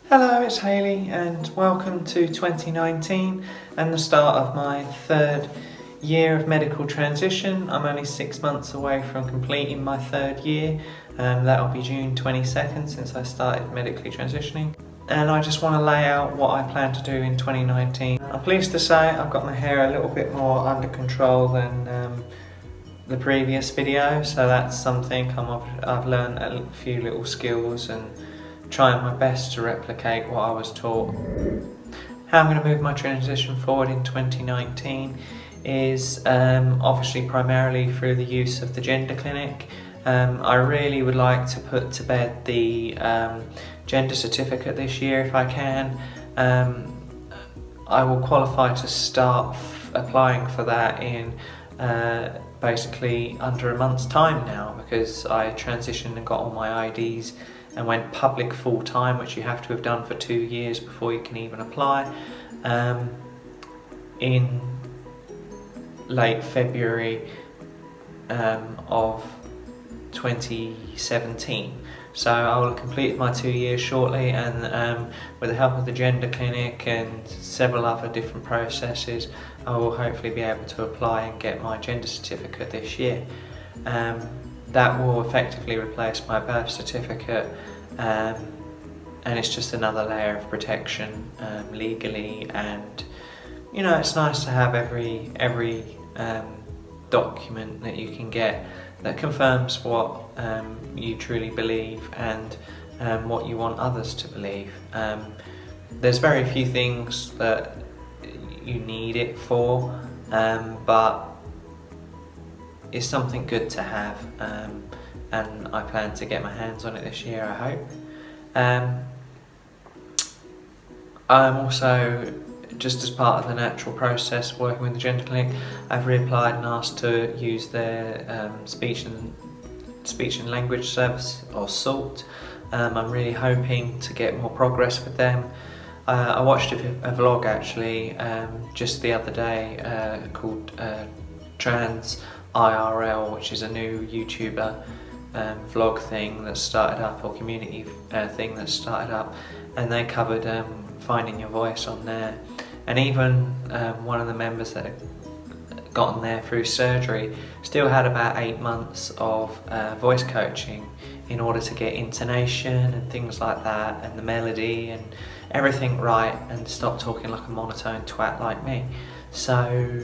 Hello, it's Hayley and welcome to 2019 and the start of my third year of medical transition. I'm only 6 months away from completing my third year, and that'll be June 22nd since I started medically transitioning. And I just want to lay out what I plan to do in 2019. I'm pleased to say I've got my hair a little bit more under control than the previous video, so that's something I've learned a few little skills and trying my best to replicate what I was taught. How I'm going to move my transition forward in 2019 is obviously primarily through the use of the gender clinic. I really would like to put to bed the gender certificate this year if I can. I will qualify to start applying for that in basically under a month's time now, because I transitioned and got all my IDs and went public full time, which you have to have done for 2 years before you can even apply, in late February of 2017. So I will have completed my 2 years shortly, and with the help of the gender clinic and several other different processes, I will hopefully be able to apply and get my gender certificate this year. That will effectively replace my birth certificate, and it's just another layer of protection legally. And you know, it's nice to have every document that you can get that confirms what you truly believe and what you want others to believe. There's very few things that you need it for, but it's something good to have, and I plan to get my hands on it this year, I hope. I'm also, just as part of the natural process working with the gender clinic, I've reapplied and asked to use their speech and language service, or SALT. I'm really hoping to get more progress with them. I watched a vlog actually just the other day called IRL, which is a new YouTuber vlog thing that started up, or community thing that started up, and they covered finding your voice on there. And even one of the members that had gotten there through surgery still had about 8 months of voice coaching in order to get intonation and things like that, and the melody and everything right, and stop talking like a monotone twat like me. So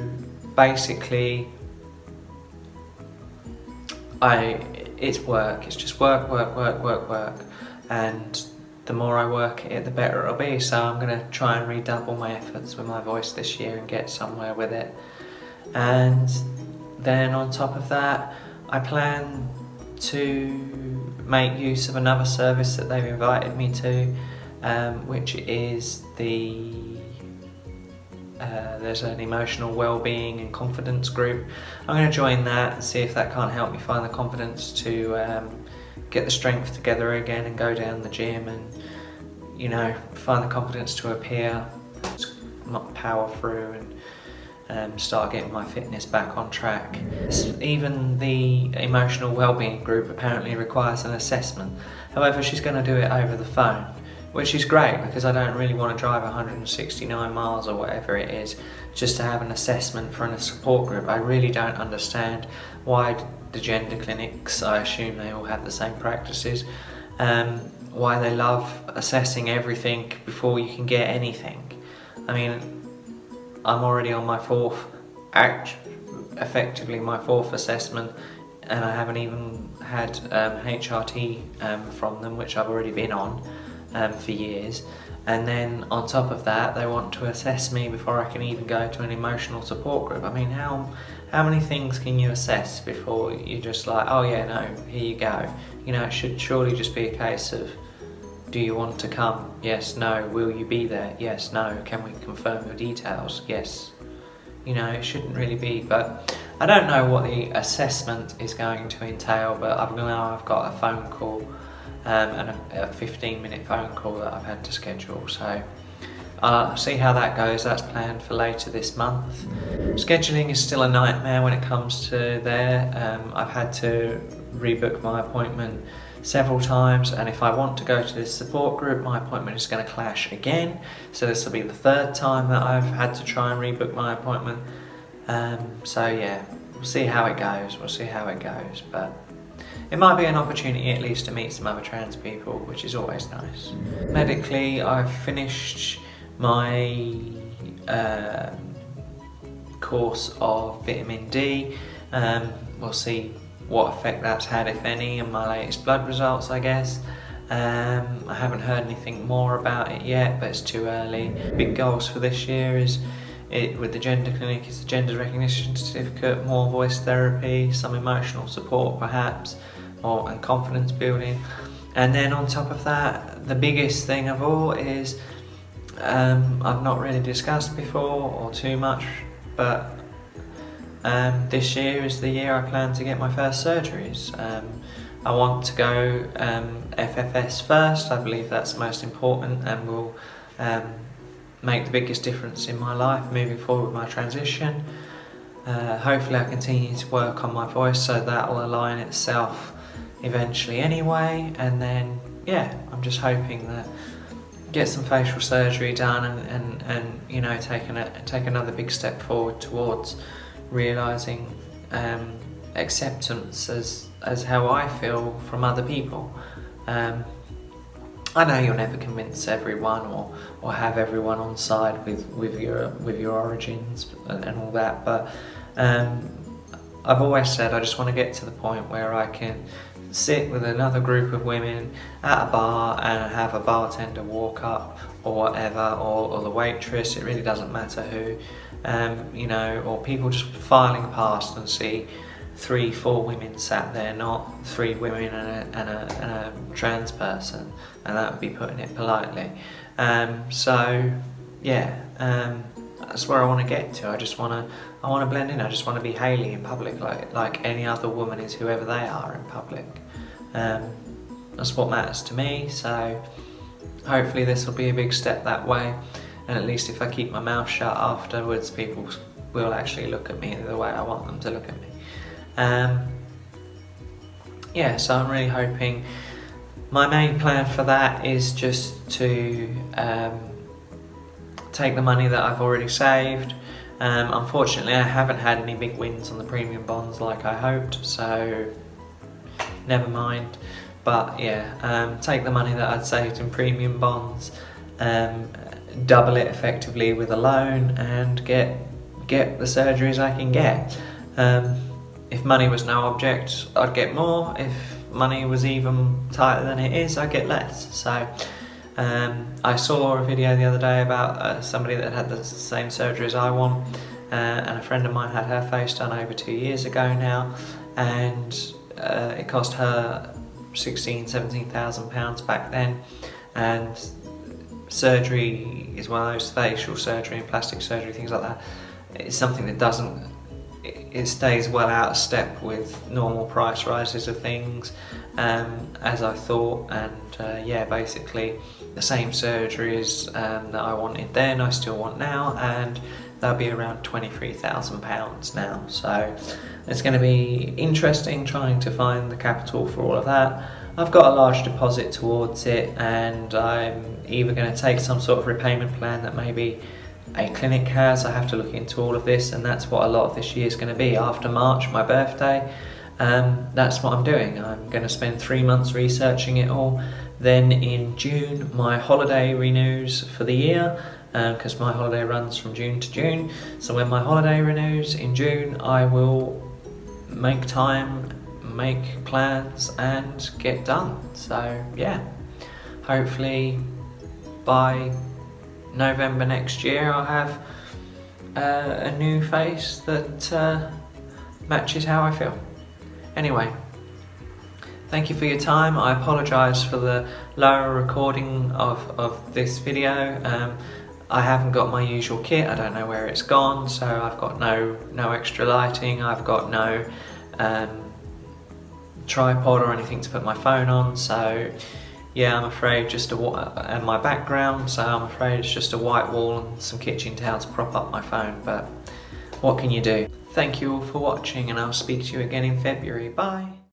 basically, it's work. It's just work, and the more I work it, the better it'll be. So I'm going to try and redouble my efforts with my voice this year and get somewhere with it. And then on top of that, I plan to make use of another service that they've invited me to, which is there's an emotional well-being and confidence group. I'm going to join that and see if that can't help me find the confidence to get the strength together again and go down the gym, and you know, find the confidence to appear, power through, and start getting my fitness back on track. Even the emotional well-being group apparently requires an assessment. However, she's going to do it over the phone, which is great because I don't really want to drive 169 miles or whatever it is just to have an assessment for a support group. I really don't understand why the gender clinics, I assume they all have the same practices, why they love assessing everything before you can get anything. I mean, I'm already on my effectively my fourth assessment, and I haven't even had HRT from them, which I've already been on for years. And then on top of that, they want to assess me before I can even go to an emotional support group. I mean, how many things can you assess before you're just like, oh yeah, no, here you go? You know, it should surely just be a case of, do you want to come? Yes, no. Will you be there? Yes, no. Can we confirm your details? Yes. You know, it shouldn't really be, but I don't know what the assessment is going to entail, but I've got a phone call, and a 15-minute phone call that I've had to schedule, so I'll see how that goes. That's planned for later this month. Scheduling is still a nightmare when it comes to there. I've had to rebook my appointment several times, and if I want to go to this support group, my appointment is going to clash again. So this will be the third time that I've had to try and rebook my appointment. So yeah, we'll see how it goes. But it might be an opportunity at least to meet some other trans people, which is always nice. Medically, I've finished my course of vitamin D. We'll see what effect that's had, if any, in my latest blood results, I guess. I haven't heard anything more about it yet, but it's too early. Big goals for this year is with the gender clinic is the gender recognition certificate, more voice therapy, some emotional support perhaps, and confidence building. And then on top of that, the biggest thing of all is I've not really discussed before or too much, but this year is the year I plan to get my first surgeries. I want to go FFS first. I believe that's most important and will make the biggest difference in my life moving forward with my transition. Hopefully I continue to work on my voice so that will align itself eventually anyway, and then yeah, I'm just hoping that get some facial surgery done and you know, take another big step forward towards realising acceptance as how I feel from other people. I know you'll never convince everyone or have everyone on side with your origins and all that, but I've always said I just want to get to the point where I can sit with another group of women at a bar and have a bartender walk up or whatever, or the waitress, it really doesn't matter who, you know, or people just filing past and see 3-4 women sat there, not 3 women and a trans person, and that would be putting it politely. So yeah, that's where I want to get to. I want to blend in. I just want to be Hayley in public, like any other woman is, whoever they are in public. That's what matters to me. So hopefully this will be a big step that way, and at least if I keep my mouth shut afterwards, people will actually look at me the way I want them to look at me. Yeah, so I'm really hoping. My main plan for that is just to take the money that I've already saved. Unfortunately, I haven't had any big wins on the premium bonds like I hoped, so never mind. But yeah, take the money that I'd saved in premium bonds, double it effectively with a loan, and get the surgeries I can get. If money was no object, I'd get more. If money was even tighter than it is, I'd get less. So I saw a video the other day about somebody that had the same surgery as I want, and a friend of mine had her face done over 2 years ago now, and it cost her £17,000 back then. And surgery is one of those, facial surgery and plastic surgery, things like that, it's something that it stays well out of step with normal price rises of things, as I thought. And yeah, basically the same surgeries that I wanted then, I still want now, and they'll be around £23,000 now. So it's going to be interesting trying to find the capital for all of that. I've got a large deposit towards it, and I'm either going to take some sort of repayment plan that maybe a clinic has. I have to look into all of this, and that's what a lot of this year is going to be. After March, my birthday, that's what I'm doing. I'm going to spend 3 months researching it all. Then in June, my holiday renews for the year, because my holiday runs from June to June. So when my holiday renews in June, I will make time, make plans, and get done. So yeah, hopefully by November next year I'll have a new face that matches how I feel. Anyway, thank you for your time. I apologise for the lower recording of this video. I haven't got my usual kit. I don't know where it's gone, so I've got no extra lighting. I've got no tripod or anything to put my phone on, so yeah, I'm afraid and my background, so I'm afraid it's just a white wall and some kitchen towel to prop up my phone, but what can you do? Thank you all for watching, and I'll speak to you again in February. Bye!